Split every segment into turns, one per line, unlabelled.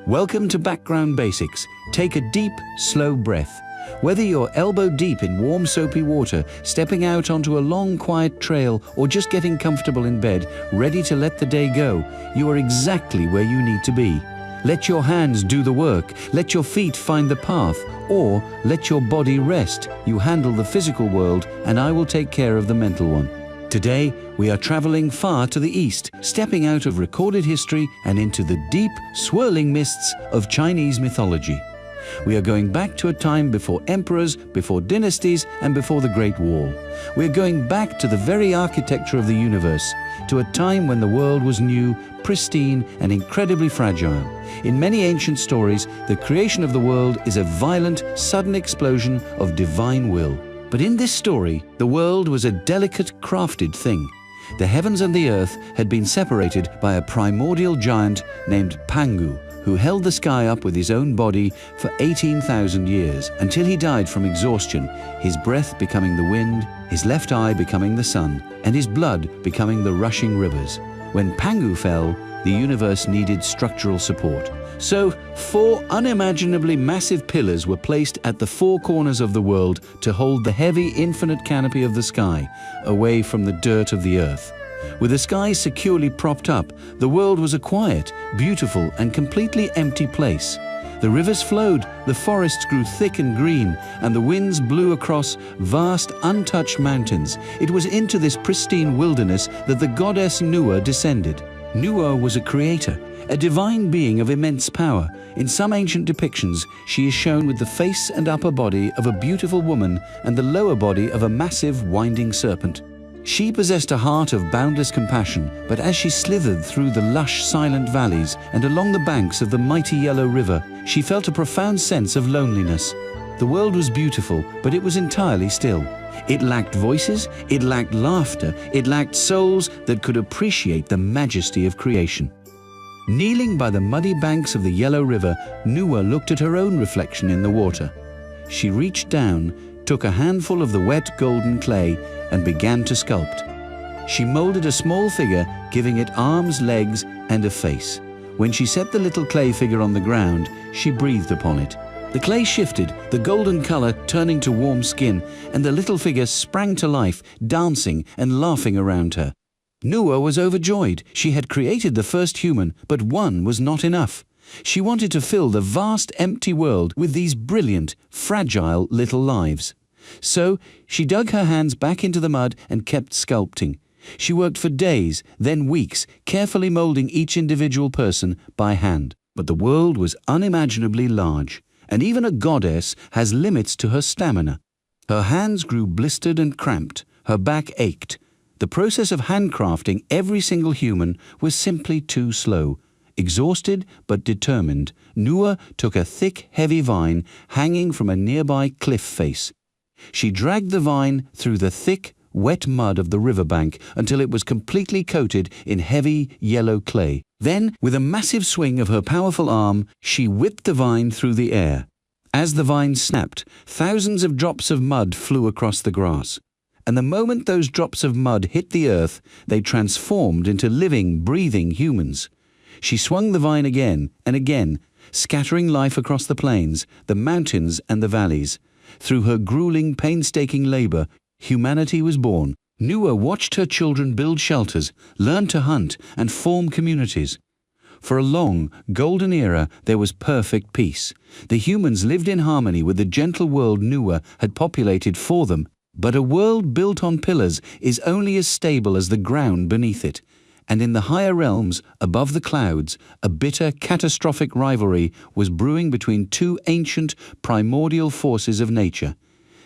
Welcome to Background Basics. Take a deep, slow breath. Whether you're elbow deep in warm soapy water, stepping out onto a long quiet trail, or just getting comfortable in bed, ready to let the day go, you are exactly where you need to be. Let your hands do the work, let your feet find the path, or let your body rest. You handle the physical world and I will take care of the mental one. Today, we are traveling far to the east, stepping out of recorded history and into the deep, swirling mists of Chinese mythology. We are going back to a time before emperors, before dynasties, and before the Great Wall. We are going back to the very architecture of the universe, to a time when the world was new, pristine, and incredibly fragile. In many ancient stories, the creation of the world is a violent, sudden explosion of divine will. But in this story, the world was a delicate, crafted thing. The heavens and the earth had been separated by a primordial giant named Pangu, who held the sky up with his own body for 18,000 years, until he died from exhaustion, his breath becoming the wind, his left eye becoming the sun, and his blood becoming the rushing rivers. When Pangu fell, the universe needed structural support. So, 4 unimaginably massive pillars were placed at the 4 corners of the world to hold the heavy, infinite canopy of the sky, away from the dirt of the earth. With the sky securely propped up, the world was a quiet, beautiful, and completely empty place. The rivers flowed, the forests grew thick and green, and the winds blew across vast, untouched mountains. It was into this pristine wilderness that the goddess Nuwa descended. Nuwa was a creator, a divine being of immense power. In some ancient depictions, she is shown with the face and upper body of a beautiful woman and the lower body of a massive, winding serpent. She possessed a heart of boundless compassion, but as she slithered through the lush, silent valleys and along the banks of the mighty Yellow River, she felt a profound sense of loneliness. The world was beautiful, but it was entirely still. It lacked voices, it lacked laughter, it lacked souls that could appreciate the majesty of creation. Kneeling by the muddy banks of the Yellow River, Nuwa looked at her own reflection in the water. She reached down, took a handful of the wet golden clay, and began to sculpt. She molded a small figure, giving it arms, legs, and a face. When she set the little clay figure on the ground, she breathed upon it. The clay shifted, the golden color turning to warm skin, and the little figure sprang to life, dancing and laughing around her. Nuwa was overjoyed. She had created the first human, but one was not enough. She wanted to fill the vast, empty world with these brilliant, fragile little lives. So she dug her hands back into the mud and kept sculpting. She worked for days, then weeks, carefully molding each individual person by hand. But the world was unimaginably large, and even a goddess has limits to her stamina. Her hands grew blistered and cramped, her back ached. The process of handcrafting every single human was simply too slow. Exhausted but determined, Nuwa took a thick, heavy vine hanging from a nearby cliff face. She dragged the vine through the thick, wet mud of the riverbank until it was completely coated in heavy, yellow clay. Then, with a massive swing of her powerful arm, she whipped the vine through the air. As the vine snapped, thousands of drops of mud flew across the grass. And the moment those drops of mud hit the earth, they transformed into living, breathing humans. She swung the vine again and again, scattering life across the plains, the mountains, and the valleys. Through her grueling, painstaking labor, humanity was born. Nuwa watched her children build shelters, learn to hunt, and form communities. For a long, golden era, there was perfect peace. The humans lived in harmony with the gentle world Nuwa had populated for them. But a world built on pillars is only as stable as the ground beneath it. And in the higher realms, above the clouds, a bitter, catastrophic rivalry was brewing between 2 ancient, primordial forces of nature.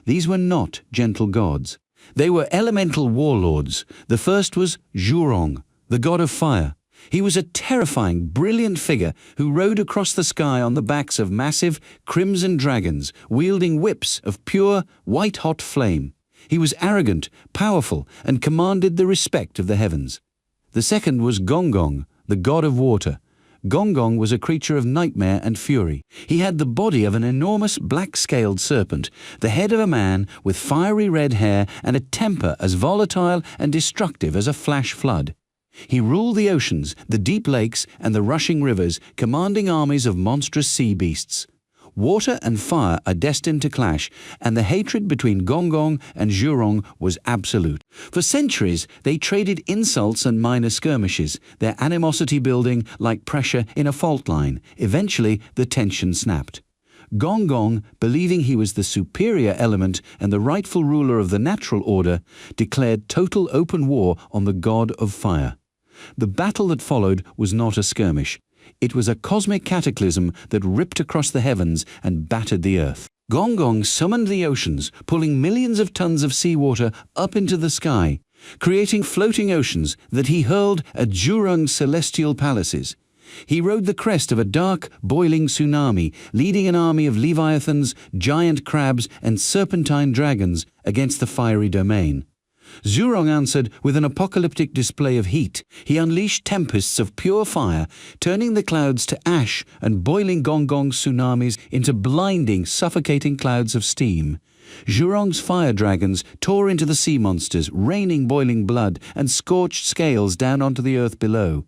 These were not gentle gods. They were elemental warlords. The first was Zhurong, the god of fire. He was a terrifying, brilliant figure who rode across the sky on the backs of massive, crimson dragons, wielding whips of pure, white-hot flame. He was arrogant, powerful, and commanded the respect of the heavens. The second was Gong, the god of water. Gong was a creature of nightmare and fury. He had the body of an enormous black-scaled serpent, the head of a man with fiery red hair, and a temper as volatile and destructive as a flash flood. He ruled the oceans, the deep lakes, and the rushing rivers, commanding armies of monstrous sea beasts. Water and fire are destined to clash, and the hatred between Gong and Zhurong was absolute. For centuries, they traded insults and minor skirmishes, their animosity building like pressure in a fault line. Eventually, the tension snapped. Gong, believing he was the superior element and the rightful ruler of the natural order, declared total open war on the god of fire. The battle that followed was not a skirmish. It was a cosmic cataclysm that ripped across the heavens and battered the earth. Gong summoned the oceans, pulling millions of tons of seawater up into the sky, creating floating oceans that he hurled at Zhurong's celestial palaces. He rode the crest of a dark, boiling tsunami, leading an army of leviathans, giant crabs, and serpentine dragons against the fiery domain. Zhurong answered with an apocalyptic display of heat. He unleashed tempests of pure fire, turning the clouds to ash and boiling Gong's tsunamis into blinding, suffocating clouds of steam. Zhurong's fire dragons tore into the sea monsters, raining boiling blood and scorched scales down onto the earth below.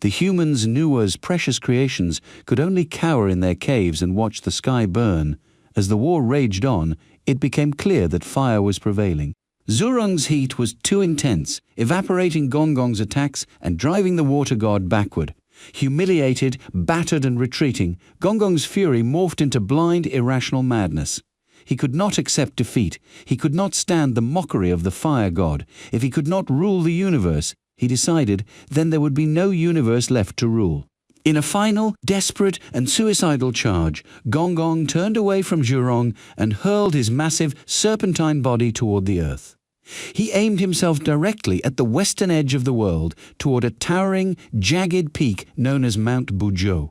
The humans' Nuwa's precious creations could only cower in their caves and watch the sky burn. As the war raged on, it became clear that fire was prevailing. Zhurong's heat was too intense, evaporating Gong's attacks and driving the water god backward. Humiliated, battered and retreating, Gong's fury morphed into blind, irrational madness. He could not accept defeat. He could not stand the mockery of the fire god. If he could not rule the universe, he decided, then there would be no universe left to rule. In a final, desperate and suicidal charge, Gong turned away from Zhurong and hurled his massive, serpentine body toward the earth. He aimed himself directly at the western edge of the world, toward a towering, jagged peak known as Mount Buzhou.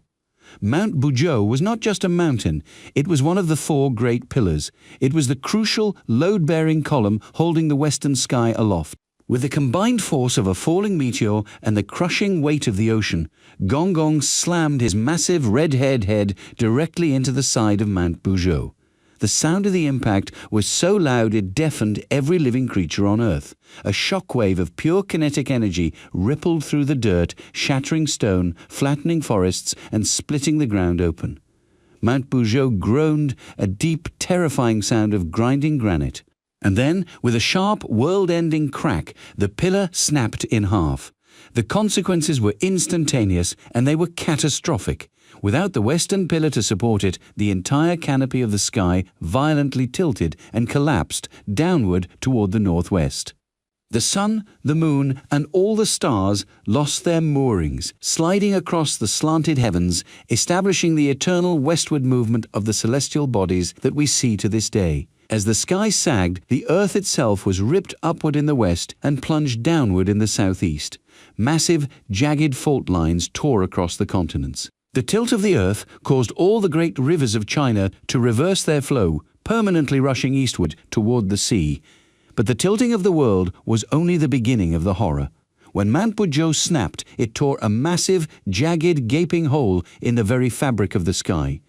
Mount Buzhou was not just a mountain, it was one of the 4 great pillars. It was the crucial, load-bearing column holding the western sky aloft. With the combined force of a falling meteor and the crushing weight of the ocean, Gong slammed his massive red-haired head directly into the side of Mount Buzhou. The sound of the impact was so loud it deafened every living creature on Earth. A shockwave of pure kinetic energy rippled through the dirt, shattering stone, flattening forests, and splitting the ground open. Mount Buzhou groaned, a deep, terrifying sound of grinding granite. And then, with a sharp, world-ending crack, the pillar snapped in half. The consequences were instantaneous, and they were catastrophic. Without the western pillar to support it, the entire canopy of the sky violently tilted and collapsed downward toward the northwest. The sun, the moon, and all the stars lost their moorings, sliding across the slanted heavens, establishing the eternal westward movement of the celestial bodies that we see to this day. As the sky sagged, the earth itself was ripped upward in the west and plunged downward in the southeast. Massive, jagged fault lines tore across the continents. The tilt of the earth caused all the great rivers of China to reverse their flow, permanently rushing eastward toward the sea. But the tilting of the world was only the beginning of the horror. When Mount Buzhou snapped, it tore a massive, jagged, gaping hole in the very fabric of the sky.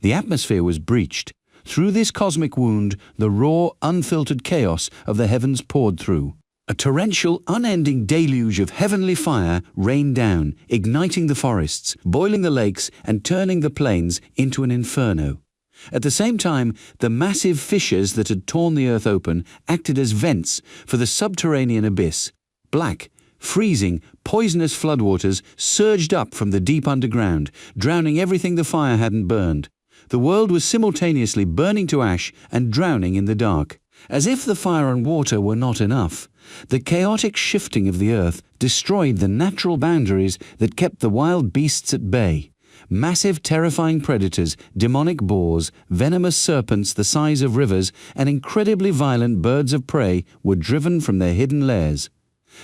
The atmosphere was breached. Through this cosmic wound, the raw, unfiltered chaos of the heavens poured through. A torrential, unending deluge of heavenly fire rained down, igniting the forests, boiling the lakes, and turning the plains into an inferno. At the same time, the massive fissures that had torn the earth open acted as vents for the subterranean abyss. Black, freezing, poisonous floodwaters surged up from the deep underground, drowning everything the fire hadn't burned. The world was simultaneously burning to ash and drowning in the dark. As if the fire and water were not enough, the chaotic shifting of the earth destroyed the natural boundaries that kept the wild beasts at bay. Massive, terrifying predators, demonic boars, venomous serpents the size of rivers, and incredibly violent birds of prey were driven from their hidden lairs.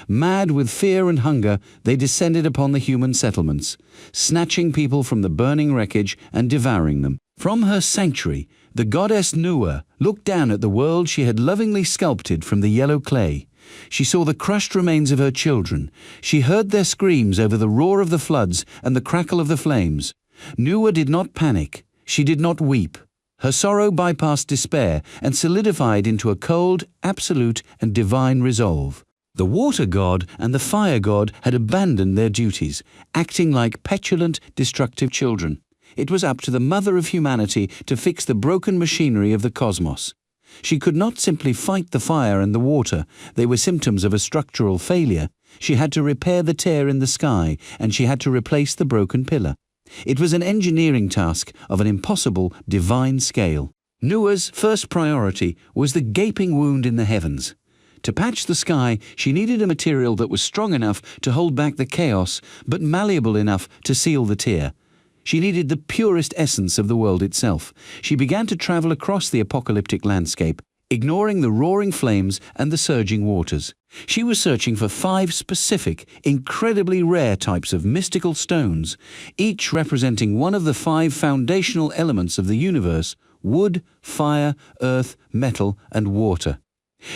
Mad with fear and hunger, they descended upon the human settlements, snatching people from the burning wreckage and devouring them. From her sanctuary, the goddess Nuwa looked down at the world she had lovingly sculpted from the yellow clay. She saw the crushed remains of her children. She heard their screams over the roar of the floods and the crackle of the flames. Nuwa did not panic. She did not weep. Her sorrow bypassed despair and solidified into a cold, absolute, and divine resolve. The water god and the fire god had abandoned their duties, acting like petulant, destructive children. It was up to the mother of humanity to fix the broken machinery of the cosmos. She could not simply fight the fire and the water. They were symptoms of a structural failure. She had to repair the tear in the sky, and she had to replace the broken pillar. It was an engineering task of an impossible divine scale. Nuwa's first priority was the gaping wound in the heavens. To patch the sky, she needed a material that was strong enough to hold back the chaos, but malleable enough to seal the tear. She needed the purest essence of the world itself. She began to travel across the apocalyptic landscape, ignoring the roaring flames and the surging waters. She was searching for 5 specific, incredibly rare types of mystical stones, each representing one of the 5 foundational elements of the universe: wood, fire, earth, metal, and water.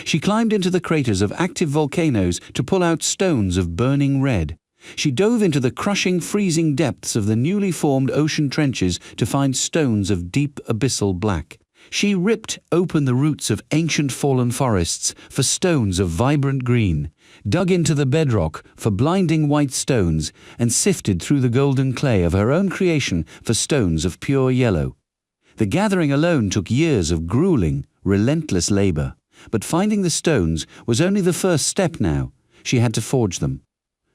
She climbed into the craters of active volcanoes to pull out stones of burning red. She dove into the crushing, freezing depths of the newly formed ocean trenches to find stones of deep abyssal black. She ripped open the roots of ancient fallen forests for stones of vibrant green, dug into the bedrock for blinding white stones, and sifted through the golden clay of her own creation for stones of pure yellow. The gathering alone took years of grueling, relentless labor. But finding the stones was only the first step now. She had to forge them.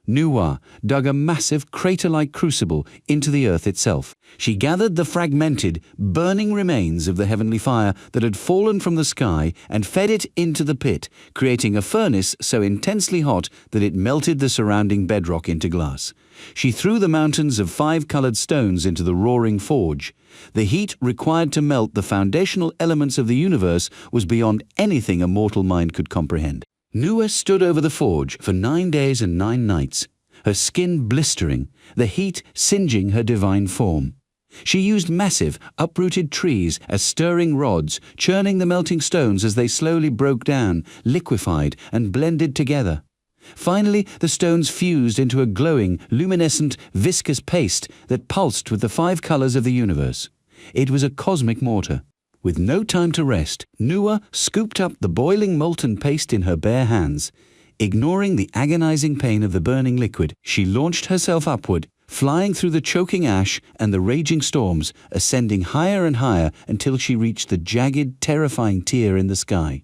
Nuwa dug a massive crater-like crucible into the earth itself. She gathered the fragmented, burning remains of the heavenly fire that had fallen from the sky and fed it into the pit, creating a furnace so intensely hot that it melted the surrounding bedrock into glass. She threw the mountains of 5-colored stones into the roaring forge. The heat required to melt the foundational elements of the universe was beyond anything a mortal mind could comprehend. Nuwa stood over the forge for 9 days and 9 nights, her skin blistering, the heat singeing her divine form. She used massive, uprooted trees as stirring rods, churning the melting stones as they slowly broke down, liquefied, and blended together. Finally, the stones fused into a glowing, luminescent, viscous paste that pulsed with the 5 colors of the universe. It was a cosmic mortar. With no time to rest, Nuwa scooped up the boiling molten paste in her bare hands. Ignoring the agonizing pain of the burning liquid, she launched herself upward, flying through the choking ash and the raging storms, ascending higher and higher until she reached the jagged, terrifying tear in the sky.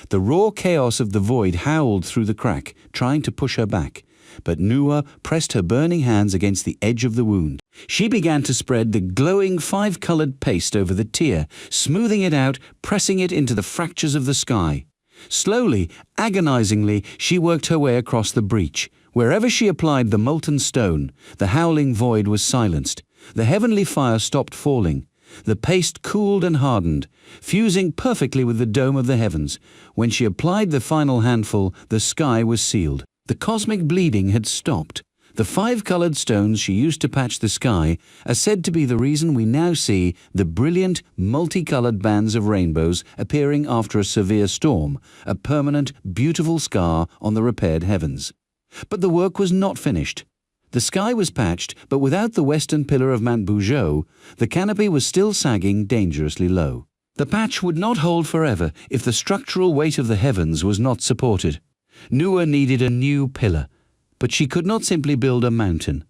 The raw chaos of the void howled through the crack, trying to push her back. But Nuwa pressed her burning hands against the edge of the wound. She began to spread the glowing 5-colored paste over the tear, smoothing it out, pressing it into the fractures of the sky. Slowly, agonizingly, she worked her way across the breach. Wherever she applied the molten stone, the howling void was silenced. The heavenly fire stopped falling. The paste cooled and hardened, fusing perfectly with the dome of the heavens. When she applied the final handful, the sky was sealed. The cosmic bleeding had stopped. The 5-colored stones she used to patch the sky are said to be the reason we now see the brilliant, multicolored bands of rainbows appearing after a severe storm, a permanent, beautiful scar on the repaired heavens. But the work was not finished. The sky was patched, but without the western pillar of Mount Bougeot, the canopy was still sagging dangerously low. The patch would not hold forever if the structural weight of the heavens was not supported. Nuwa needed a new pillar, but she could not simply build a mountain.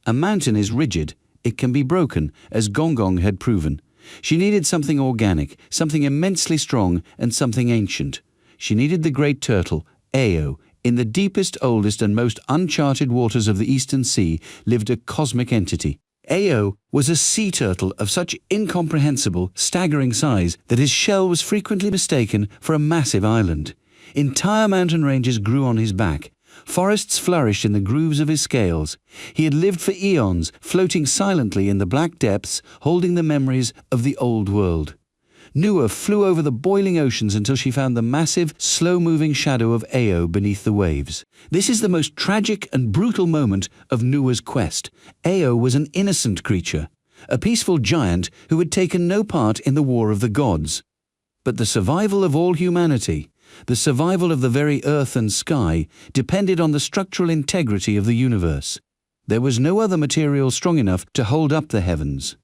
A mountain is rigid. It can be broken, as Gong Gong had proven. She needed something organic, something immensely strong, and something ancient. She needed the great turtle, Ao. In the deepest, oldest, and most uncharted waters of the Eastern Sea lived a cosmic entity. Ao was a sea turtle of such incomprehensible, staggering size that his shell was frequently mistaken for a massive island. Entire mountain ranges grew on his back. Forests flourished in the grooves of his scales. He had lived for eons, floating silently in the black depths, holding the memories of the old world. Nuwa flew over the boiling oceans until she found the massive, slow-moving shadow of Ao beneath the waves. This is the most tragic and brutal moment of Nuwa's quest. Ao was an innocent creature, a peaceful giant who had taken no part in the war of the gods. But the survival of all humanity, the survival of the very earth and sky, depended on the structural integrity of the universe. There was no other material strong enough to hold up the heavens.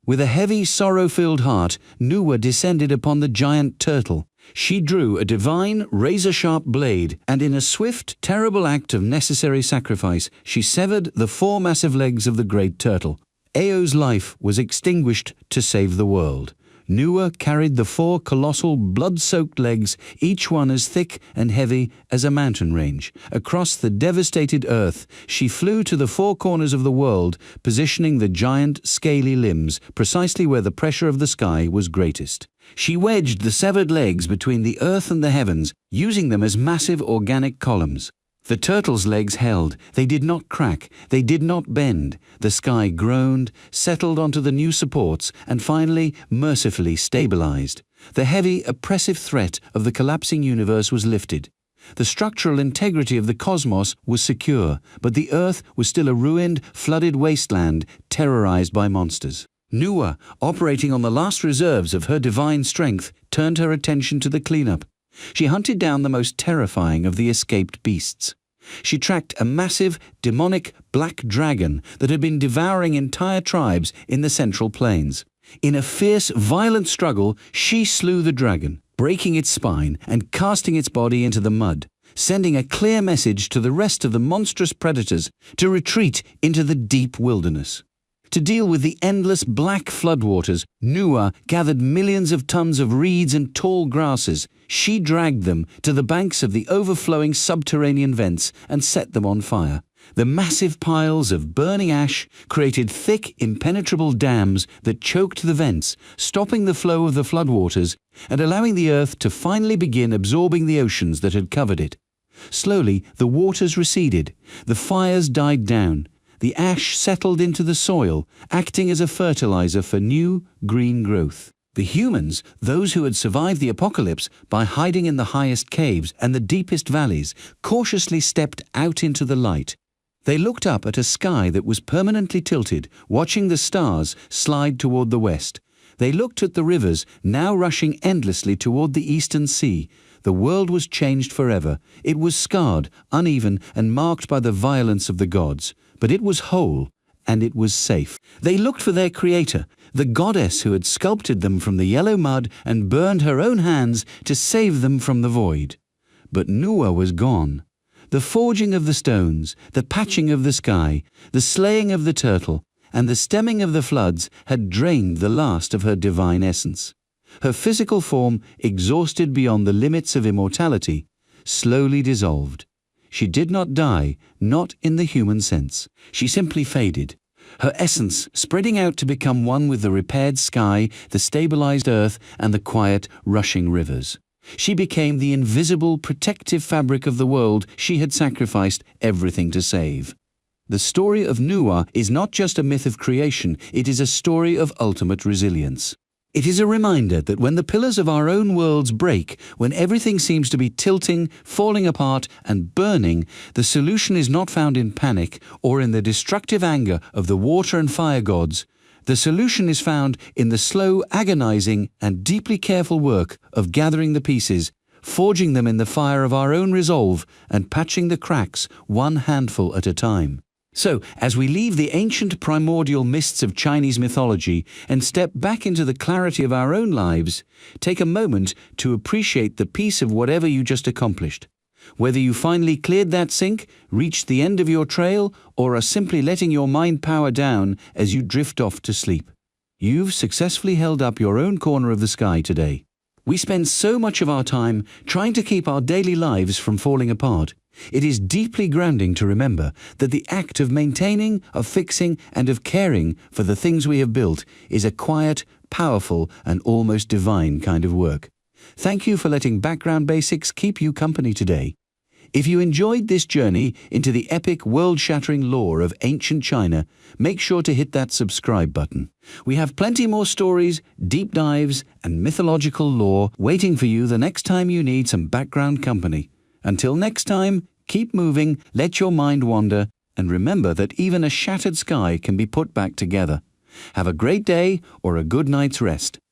With a heavy, sorrow-filled heart, Nuwa descended upon the giant turtle. She drew a divine, razor-sharp blade, and in a swift, terrible act of necessary sacrifice, she severed the 4 massive legs of the great turtle. Ao's life was extinguished to save the world. Nuwa carried the 4 colossal, blood-soaked legs, each one as thick and heavy as a mountain range. Across the devastated earth, she flew to the 4 corners of the world, positioning the giant, scaly limbs precisely where the pressure of the sky was greatest. She wedged the severed legs between the earth and the heavens, using them as massive organic columns. The turtle's legs held. They did not crack. They did not bend. The sky groaned, settled onto the new supports, and finally, mercifully stabilized. The heavy, oppressive threat of the collapsing universe was lifted. The structural integrity of the cosmos was secure, but the earth was still a ruined, flooded wasteland terrorized by monsters. Nuwa, operating on the last reserves of her divine strength, turned her attention to the cleanup. She hunted down the most terrifying of the escaped beasts. She tracked a massive, demonic black dragon that had been devouring entire tribes in the Central Plains. In a fierce, violent struggle, she slew the dragon, breaking its spine and casting its body into the mud, sending a clear message to the rest of the monstrous predators to retreat into the deep wilderness. To deal with the endless black floodwaters, Nuwa gathered millions of tons of reeds and tall grasses. She dragged them to the banks of the overflowing subterranean vents and set them on fire. The massive piles of burning ash created thick, impenetrable dams that choked the vents, stopping the flow of the floodwaters and allowing the earth to finally begin absorbing the oceans that had covered it. Slowly, the waters receded. The fires died down. The ash settled into the soil, acting as a fertilizer for new, green growth. The humans, those who had survived the apocalypse by hiding in the highest caves and the deepest valleys, cautiously stepped out into the light. They looked up at a sky that was permanently tilted, watching the stars slide toward the west. They looked at the rivers, now rushing endlessly toward the eastern sea. The world was changed forever. It was scarred, uneven, and marked by the violence of the gods. But it was whole, and it was safe. They looked for their creator, the goddess who had sculpted them from the yellow mud and burned her own hands to save them from the void. But Nuwa was gone. The forging of the stones, the patching of the sky, the slaying of the turtle, and the stemming of the floods had drained the last of her divine essence. Her physical form, exhausted beyond the limits of immortality, slowly dissolved. She did not die, not in the human sense. She simply faded, her essence spreading out to become one with the repaired sky, the stabilized earth, and the quiet, rushing rivers. She became the invisible, protective fabric of the world she had sacrificed everything to save. The story of Nuwa is not just a myth of creation, it is a story of ultimate resilience. It is a reminder that when the pillars of our own worlds break, when everything seems to be tilting, falling apart, and burning, the solution is not found in panic or in the destructive anger of the water and fire gods. The solution is found in the slow, agonizing, and deeply careful work of gathering the pieces, forging them in the fire of our own resolve, and patching the cracks one handful at a time. So, as we leave the ancient primordial mists of Chinese mythology and step back into the clarity of our own lives, take a moment to appreciate the peace of whatever you just accomplished. Whether you finally cleared that sink, reached the end of your trail, or are simply letting your mind power down as you drift off to sleep, you've successfully held up your own corner of the sky today. We spend so much of our time trying to keep our daily lives from falling apart. It is deeply grounding to remember that the act of maintaining, of fixing, and of caring for the things we have built is a quiet, powerful, and almost divine kind of work. Thank you for letting Background Basics keep you company today. If you enjoyed this journey into the epic, world-shattering lore of ancient China, make sure to hit that subscribe button. We have plenty more stories, deep dives, and mythological lore waiting for you the next time you need some background company. Until next time, keep moving, let your mind wander, and remember that even a shattered sky can be put back together. Have a great day or a good night's rest.